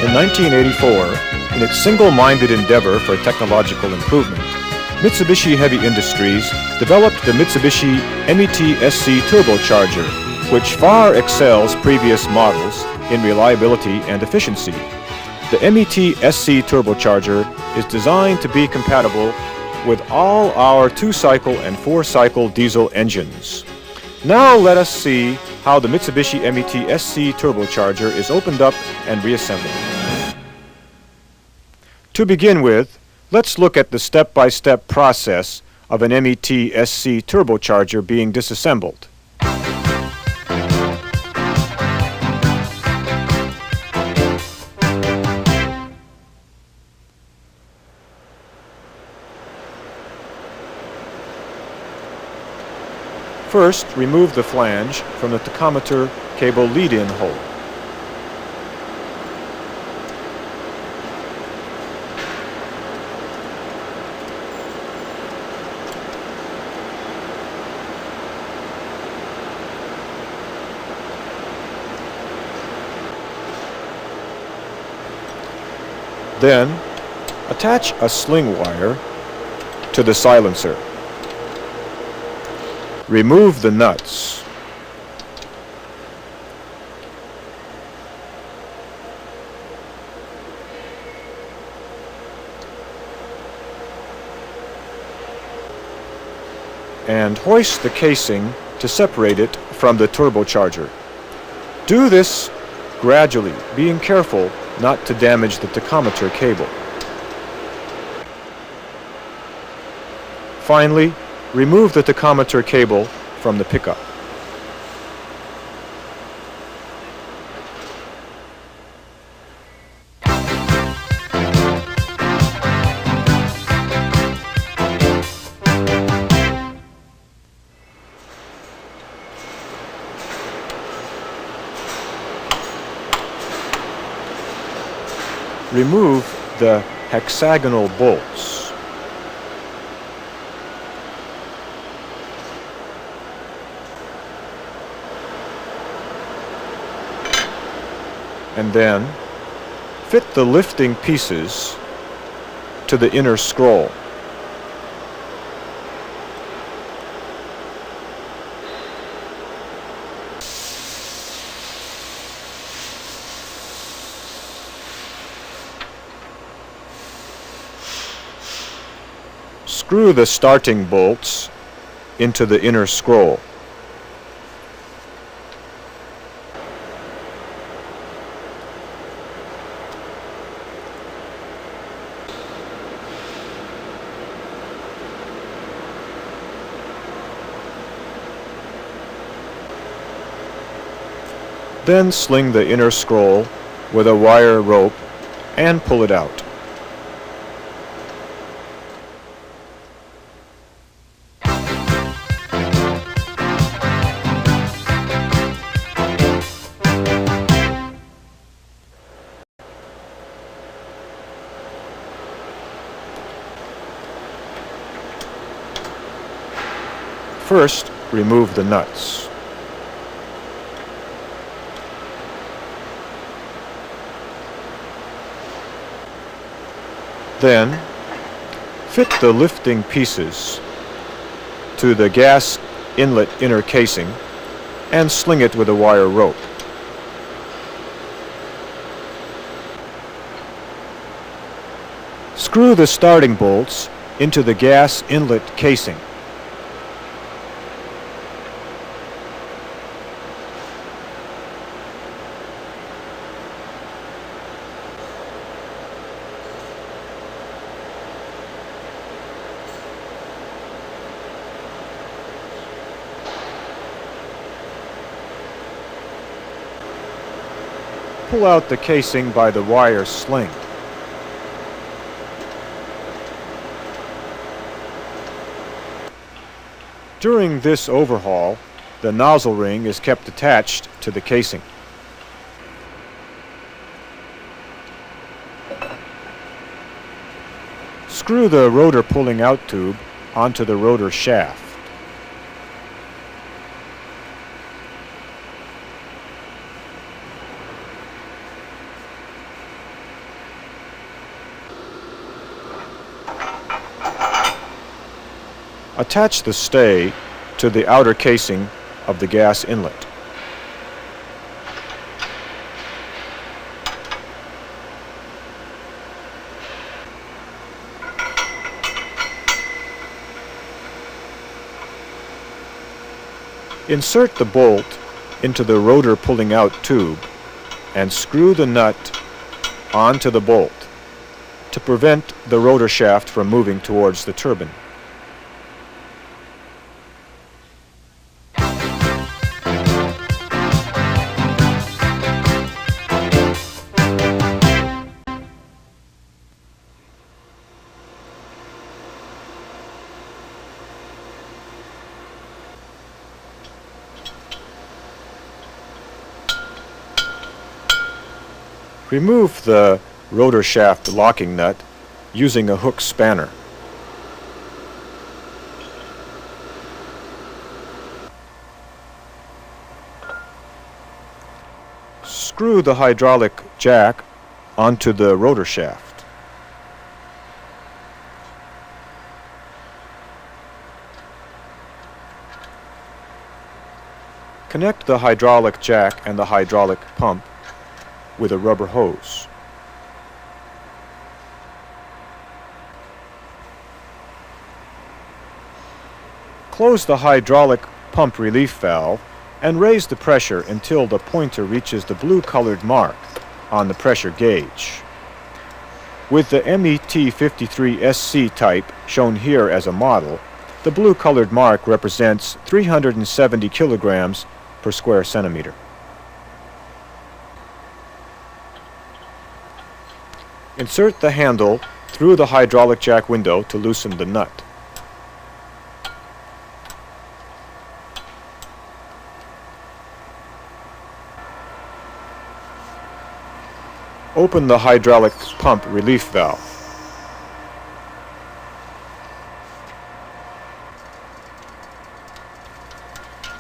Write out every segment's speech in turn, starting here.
In 1984, in its single-minded endeavor for technological improvement, Mitsubishi Heavy Industries developed the Mitsubishi MET-SC Turbocharger, which far excels previous models in reliability and efficiency. The MET-SC Turbocharger is designed to be compatible with all our 2-cycle and 4-cycle diesel engines. Now let us see how the Mitsubishi MET-SC Turbocharger is opened up and reassembled. To begin with, let's look at the step-by-step process of an MET-SC turbocharger being disassembled. First, remove the flange from the tachometer cable lead-in hole. Then, attach a sling wire to the silencer. Remove the nuts. And hoist the casing to separate it from the turbocharger. Do this gradually, being careful not to damage the tachometer cable. Finally, remove the tachometer cable from the pickup. Remove the hexagonal bolts. And then fit the lifting pieces to the inner scroll. Screw the starting bolts into the inner scroll. Then sling the inner scroll with a wire rope and pull it out. First, remove the nuts. Then, fit the lifting pieces to the gas inlet inner casing and sling it with a wire rope. Screw the starting bolts into the gas inlet casing. Pull out the casing by the wire sling. During this overhaul, the nozzle ring is kept attached to the casing. Screw the rotor pulling out tube onto the rotor shaft. Attach the stay to the outer casing of the gas inlet. Insert the bolt into the rotor pulling out tube and screw the nut onto the bolt to prevent the rotor shaft from moving towards the turbine. Remove the rotor shaft locking nut using a hook spanner. Screw the hydraulic jack onto the rotor shaft. Connect the hydraulic jack and the hydraulic pump with a rubber hose. Close the hydraulic pump relief valve and raise the pressure until the pointer reaches the blue-colored mark on the pressure gauge. With the MET53SC type shown here as a model, the blue-colored mark represents 370 kilograms per square centimeter. Insert the handle through the hydraulic jack window to loosen the nut. Open the hydraulic pump relief valve.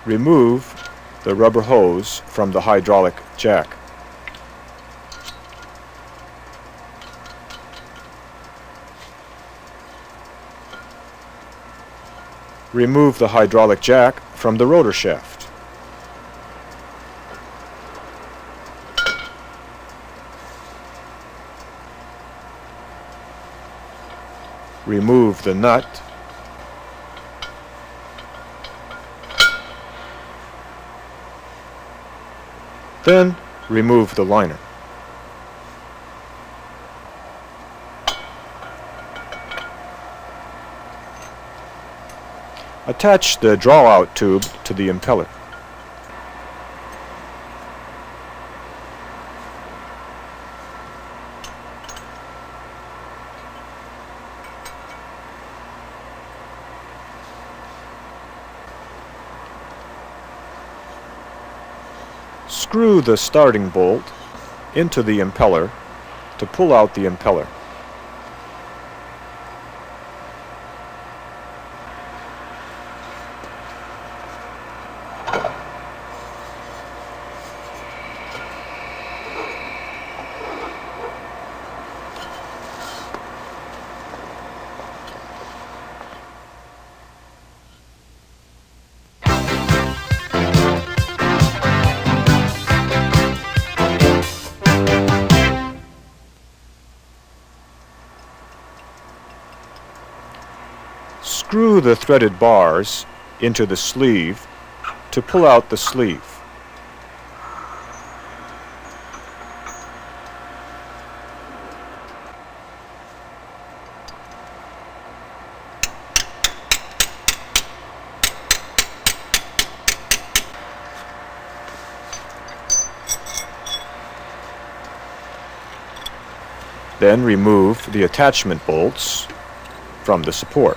Remove the rubber hose from the hydraulic jack. Remove the hydraulic jack from the rotor shaft. Remove the nut. Then remove the liner. Attach the draw-out tube to the impeller. Screw the starting bolt into the impeller to pull out the impeller. Screw the threaded bars into the sleeve to pull out the sleeve. Then remove the attachment bolts from the support.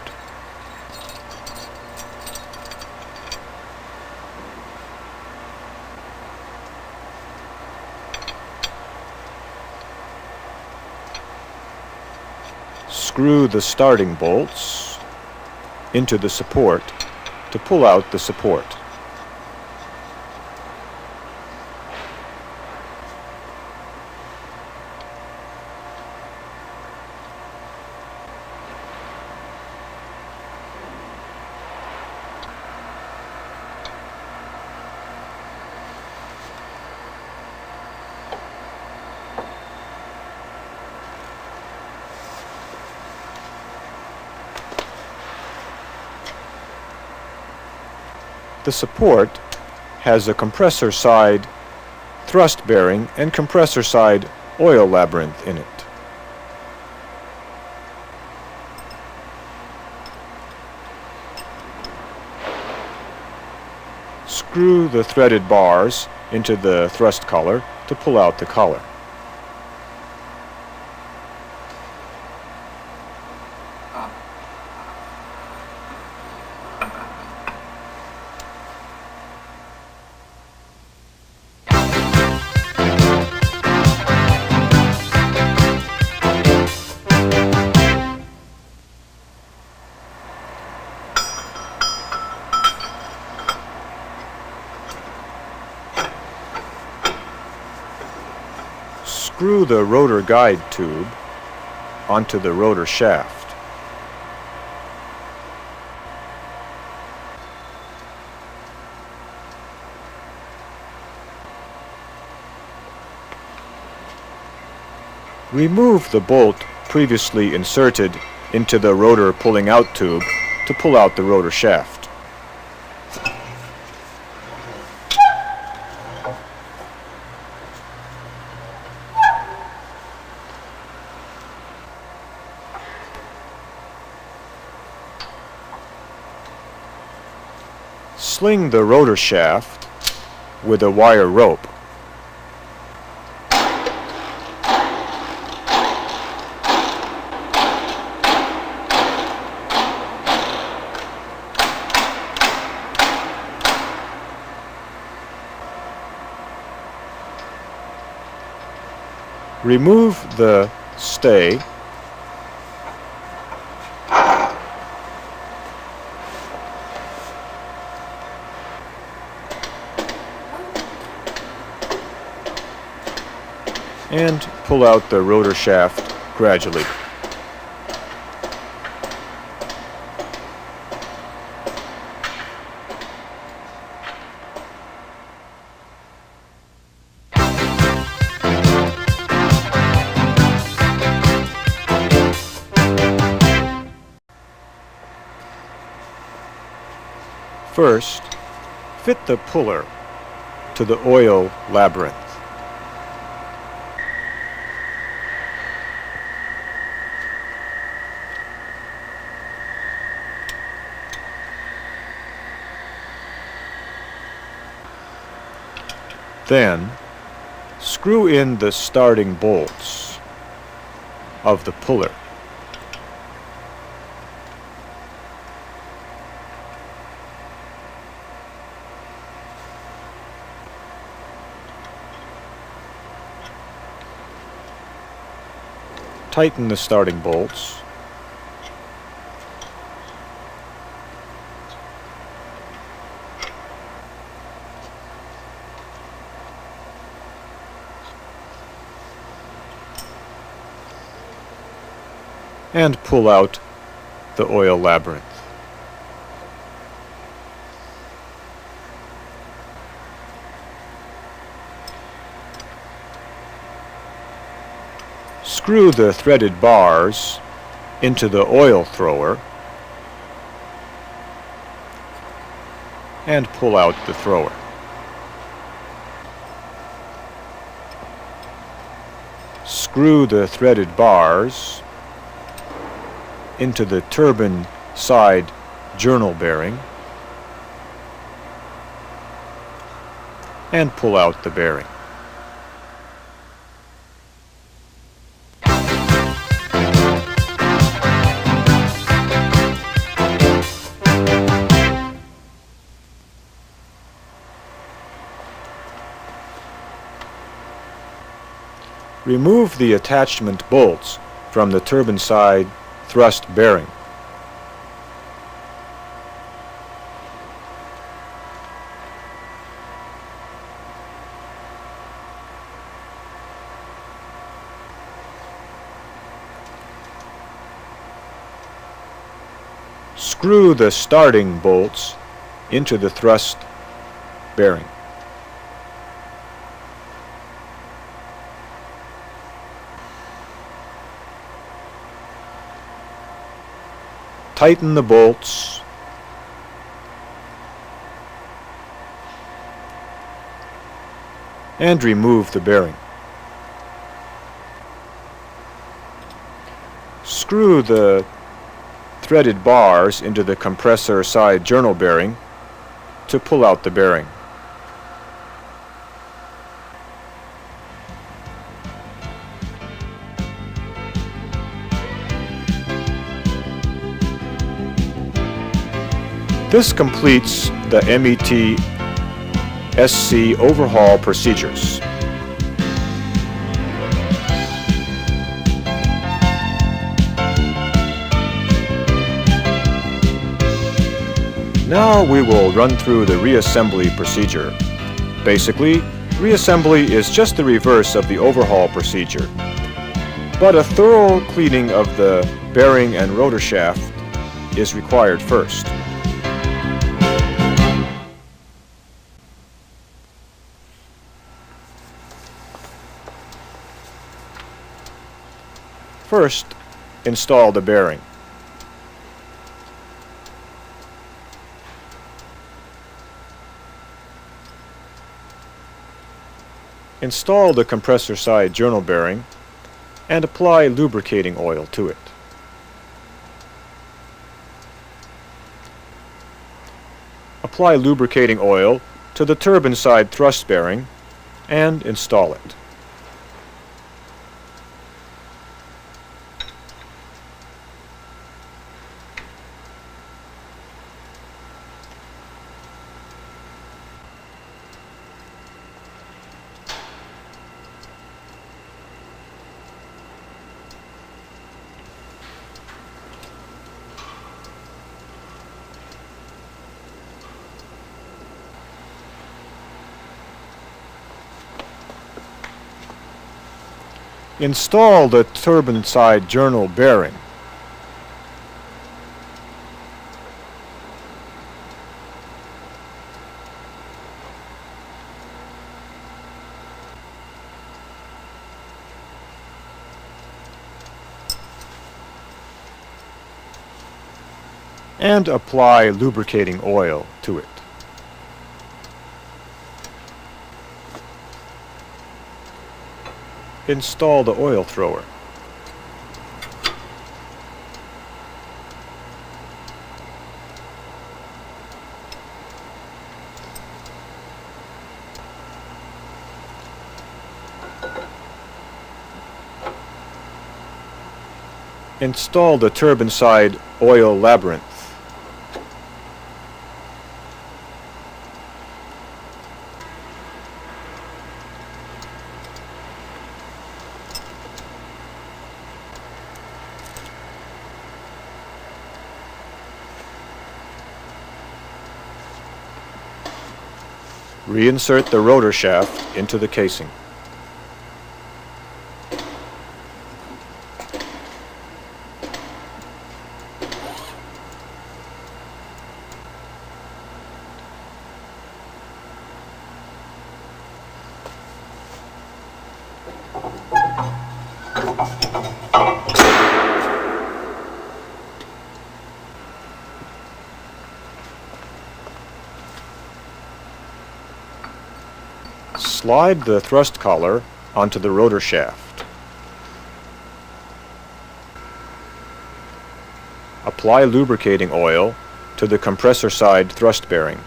Screw the starting bolts into the support to pull out the support. The support has a compressor side thrust bearing and compressor side oil labyrinth in it. Screw the threaded bars into the thrust collar to pull out the collar. Screw the rotor guide tube onto the rotor shaft. Remove the bolt previously inserted into the rotor pulling out tube to pull out the rotor shaft. Sling the rotor shaft with a wire rope. Remove the stay and pull out the rotor shaft gradually. First, fit the puller to the oil labyrinth. Then, screw in the starting bolts of the puller. Tighten the starting bolts. And pull out the oil labyrinth. Screw the threaded bars into the oil thrower and pull out the thrower. Screw the threaded bars into the turbine side journal bearing and pull out the bearing. Remove the attachment bolts from the turbine side thrust bearing. Screw the starting bolts into the thrust bearing. Tighten the bolts and remove the bearing. Screw the threaded bars into the compressor side journal bearing to pull out the bearing. This completes the MET SC overhaul procedures. Now we will run through the reassembly procedure. Basically, reassembly is just the reverse of the overhaul procedure, but a thorough cleaning of the bearing and rotor shaft is required first. First, install the bearing. Install the compressor side journal bearing and apply lubricating oil to it. Apply lubricating oil to the turbine side thrust bearing and install it. Install the turbine side journal bearing. And apply lubricating oil to it. Install the oil thrower. Install the turbine side oil labyrinth. Reinsert the rotor shaft into the casing. Slide the thrust collar onto the rotor shaft. Apply lubricating oil to the compressor side thrust bearing.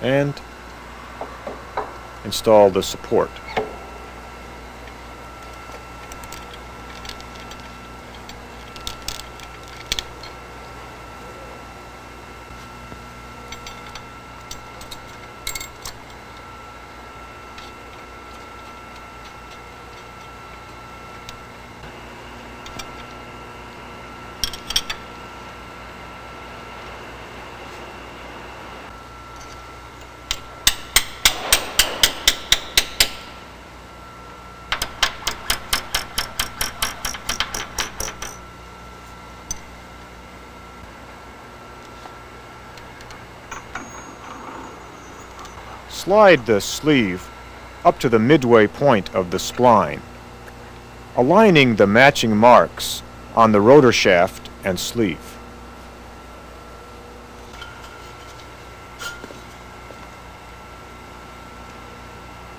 And install the support. Slide the sleeve up to the midway point of the spline, aligning the matching marks on the rotor shaft and sleeve.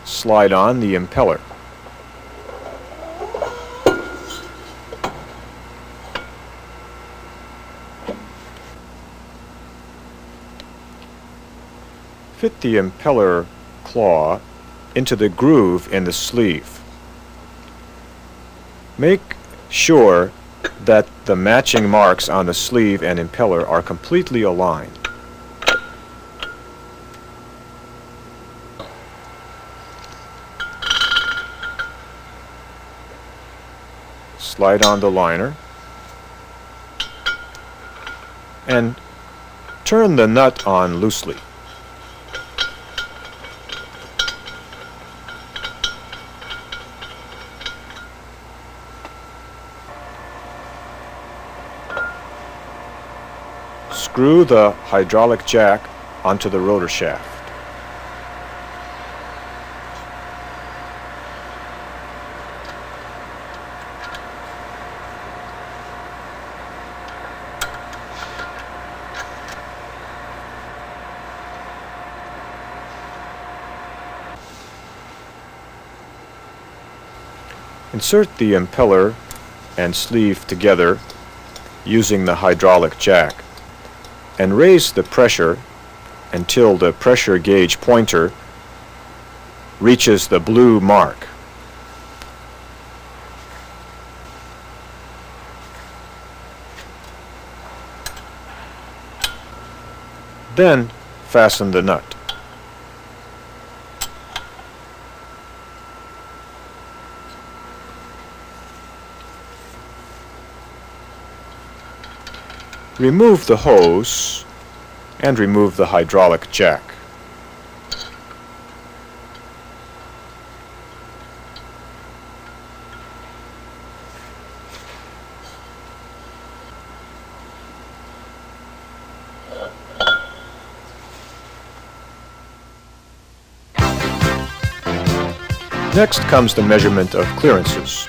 Slide on the impeller. Fit the impeller claw into the groove in the sleeve. Make sure that the matching marks on the sleeve and impeller are completely aligned. Slide on the liner and turn the nut on loosely. Screw the hydraulic jack onto the rotor shaft. Insert the impeller and sleeve together using the hydraulic jack and raise the pressure until the pressure gauge pointer reaches the blue mark. Then fasten the nut. Remove the hose and remove the hydraulic jack. Next comes the measurement of clearances.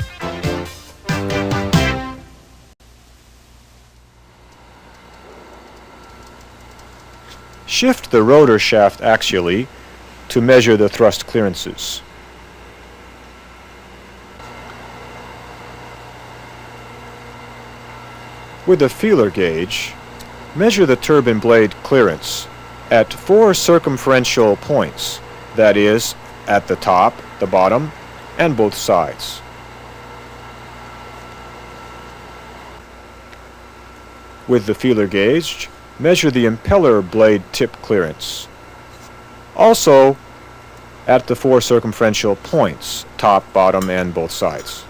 Shift the rotor shaft axially to measure the thrust clearances. With the feeler gauge, measure the turbine blade clearance at 4 circumferential points, that is, at the top, the bottom, and both sides. With the feeler gauge, measure the impeller blade tip clearance. Also at the 4 circumferential points, top, bottom, and both sides.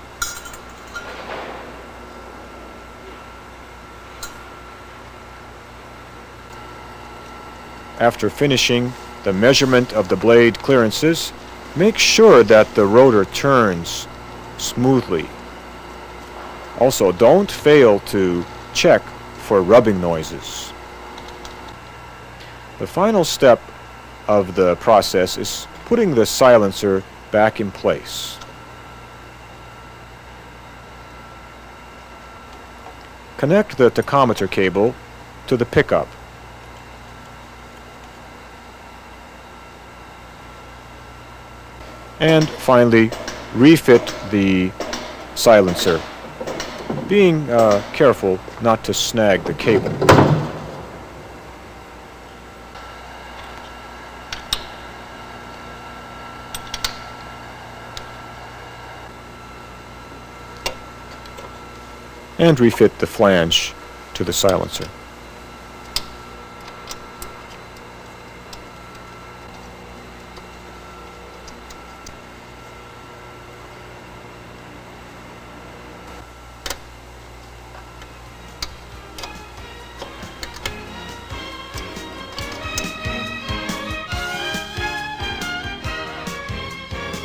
After finishing the measurement of the blade clearances, make sure that the rotor turns smoothly. Also, don't fail to check for rubbing noises. The final step of the process is putting the silencer back in place. Connect the tachometer cable to the pickup. And finally, refit the silencer, being careful not to snag the cable. And refit the flange to the silencer.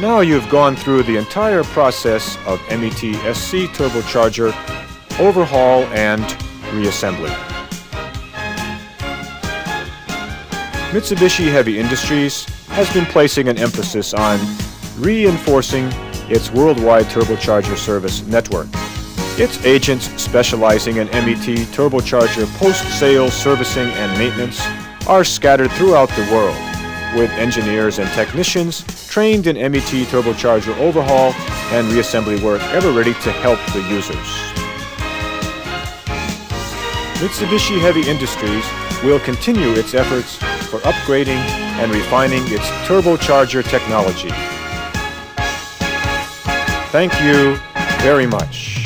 Now you've gone through the entire process of MET-SC turbocharger overhaul and reassembly. Mitsubishi Heavy Industries has been placing an emphasis on reinforcing its worldwide turbocharger service network. Its agents specializing in MET turbocharger post-sales servicing and maintenance are scattered throughout the world, with engineers and technicians trained in MET turbocharger overhaul and reassembly work ever ready to help the users. Mitsubishi Heavy Industries will continue its efforts for upgrading and refining its turbocharger technology. Thank you very much.